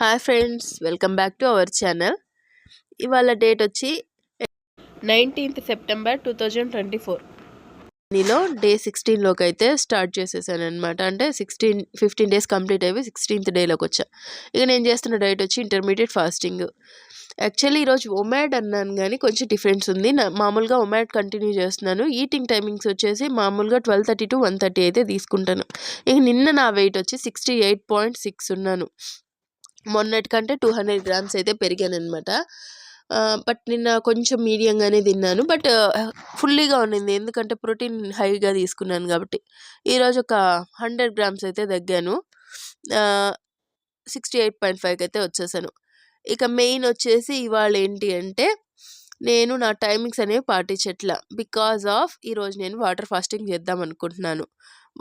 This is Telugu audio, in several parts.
Hi friends, welcome back to our channel. ఇవాళ డేట్ వచ్చి 19th సెప్టెంబర్ 2024. నేను డే 16లోకి అయితే స్టార్ట్ చేసేసాను అనమాట. అంటే 15 డేస్ కంప్లీట్ అయిపోయి 16th డేలోకి వచ్చా. ఇక నేను చేస్తున్న డైట్ వచ్చి ఇంటర్మీడియట్ ఫాస్టింగ్. యాక్చువల్లీ ఈరోజు ఒమాడ్ అన్నాను కానీ కొంచెం డిఫరెన్స్ ఉంది. మామూలుగా ఒమాడ్ కంటిన్యూ చేస్తున్నాను. ఈటింగ్ టైమింగ్స్ వచ్చేసి మామూలుగా 12:30 to 1:30 అయితే తీసుకుంటాను. ఇక నిన్న నా వెయిట్ వచ్చి 68.6 ఉన్నాను. మొన్నటి కంటే 200 గ్రామ్స్ అయితే పెరిగానమాట. బట్ నిన్న కొంచెం మీడియంగానే తిన్నాను. బట్ ఫుల్లీగా ఉండింది, ఎందుకంటే ప్రోటీన్ హైగా తీసుకున్నాను కాబట్టి. ఈరోజు ఒక 100 గ్రామ్స్ అయితే తగ్గాను. 68.5కి అయితే వచ్చేసాను. ఇక మెయిన్ వచ్చేసి ఇవాళ ఏంటి అంటే, నేను నా టైమింగ్స్ అనేవి పాటించట్లా. బికాజ్ ఆఫ్ ఈరోజు నేను వాటర్ ఫాస్టింగ్ చేద్దాం అనుకుంటున్నాను.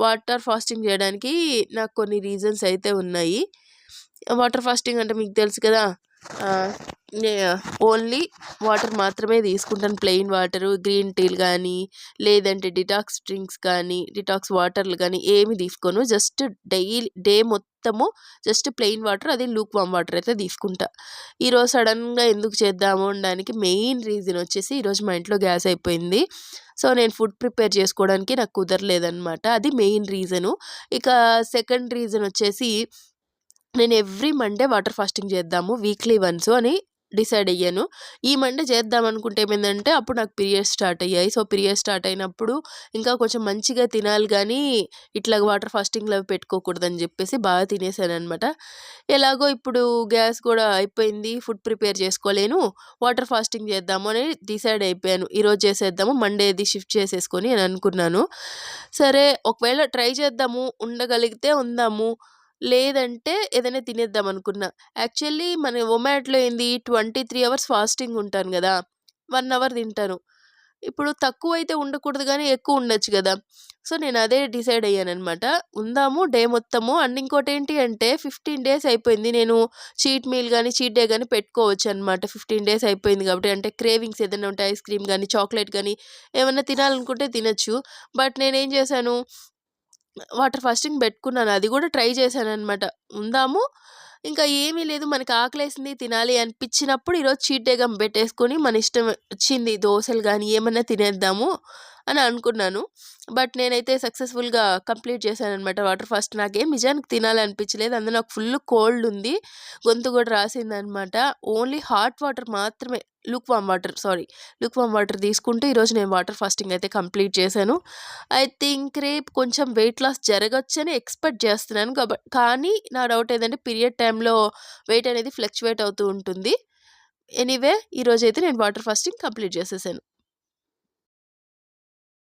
వాటర్ ఫాస్టింగ్ చేయడానికి నాకు కొన్ని రీజన్స్ అయితే ఉన్నాయి. వాటర్ ఫాస్టింగ్ అంటే మీకు తెలుసు కదా, ఓన్లీ వాటర్ మాత్రమే తీసుకుంటాను. ప్లెయిన్ వాటరు, గ్రీన్ టీలు కానీ, లేదంటే డిటాక్స్ డ్రింక్స్ కానీ, డిటాక్స్ వాటర్లు కానీ ఏమి తీసుకోను. జస్ట్ డే మొత్తము జస్ట్ ప్లెయిన్ వాటర్, అది లూక్ వామ్ వాటర్ అయితే తీసుకుంటా. ఈరోజు సడన్గా ఎందుకు చేద్దాము అనడానికి మెయిన్ రీజన్ వచ్చేసి, ఈరోజు మా ఇంట్లో గ్యాస్ అయిపోయింది. సో నేను ఫుడ్ ప్రిపేర్ చేసుకోవడానికి నాకు కుదరలేదనమాట. అది మెయిన్ రీజను. ఇక సెకండ్ రీజన్ వచ్చేసి, నేను ఎవ్రీ మండే వాటర్ ఫాస్టింగ్ చేద్దాము వీక్లీ వన్స్ అని డిసైడ్ అయ్యాను. ఈ మండే చేద్దాం అనుకుంటే ఏమైందంటే, అప్పుడు నాకు పీరియడ్స్ స్టార్ట్ అయ్యాయి. సో పీరియడ్స్ స్టార్ట్ అయినప్పుడు ఇంకా కొంచెం మంచిగా తినాలి కానీ ఇట్లా వాటర్ ఫాస్టింగ్లో పెట్టుకోకూడదని చెప్పేసి బాగా తినేసాను అనమాట. ఎలాగో ఇప్పుడు గ్యాస్ కూడా అయిపోయింది, ఫుడ్ ప్రిపేర్ చేసుకోలేను, వాటర్ ఫాస్టింగ్ చేద్దాము అని డిసైడ్ అయిపోయాను. ఈరోజు చేసేద్దాము, మండేది షిఫ్ట్ చేసేసుకొని అని అనుకున్నాను. సరే ఒకవేళ ట్రై చేద్దాము, ఉండగలిగితే ఉందాము, లేదంటే ఏదైనా తినేద్దాం అనుకున్నా. యాక్చువల్లీ మన ఒమాట్లో ఏంది 23 అవర్స్ ఫాస్టింగ్ ఉంటాను కదా, 1 అవర్ తింటాను. ఇప్పుడు తక్కువ అయితే ఉండకూడదు కానీ ఎక్కువ ఉండొచ్చు కదా. సో నేను అదే డిసైడ్ అయ్యానమాట, ఉందాము డే మొత్తము. అండ్ ఇంకోటి ఏంటి అంటే, 15 డేస్ అయిపోయింది, నేను చీట్ మీల్ కానీ చీట్ డే కానీ పెట్టుకోవచ్చు అనమాట. 15 డేస్ అయిపోయింది కాబట్టి, అంటే క్రేవింగ్స్ ఏదైనా ఉంటే ఐస్ క్రీమ్ కానీ చాక్లెట్ కానీ ఏమన్నా తినాలనుకుంటే తినచ్చు. బట్ నేనేం చేశాను, వాటర్ ఫాస్టింగ్ పెట్టుకున్నాను. అది కూడా ట్రై చేశాననమాట. ఉందాము, ఇంకా ఏమీ లేదు, మనకి ఆకలేసింది తినాలి అనిపించినప్పుడు ఈరోజు చీట్ డేగా పెట్టేసుకొని మన ఇష్టం వచ్చింది దోశలు కానీ ఏమన్నా తినేద్దాము అని అనుకున్నాను. బట్ నేనైతే సక్సెస్ఫుల్గా కంప్లీట్ చేశాననమాట వాటర్ ఫాస్ట్. నాకేం నిజానికి తినాలనిపించలేదు, అందులో నాకు ఫుల్ కోల్డ్ ఉంది, గొంతు కూడా రాసిందనమాట. ఓన్లీ హాట్ వాటర్ మాత్రమే, లూక్ వామ్ వాటర్ తీసుకుంటూ ఈరోజు నేను వాటర్ ఫాస్టింగ్ అయితే కంప్లీట్ చేశాను. ఐ థింక్ రేపు కొంచెం వెయిట్ లాస్ జరగచ్చని ఎక్స్పెక్ట్ చేస్తున్నాను. కానీ నా డౌట్ ఏంటంటే, పీరియడ్ టైంలో వెయిట్ అనేది ఫ్లక్చువేట్ అవుతూ ఉంటుంది. ఎనీవే ఈరోజైతే నేను వాటర్ ఫాస్టింగ్ కంప్లీట్ చేసేసాను.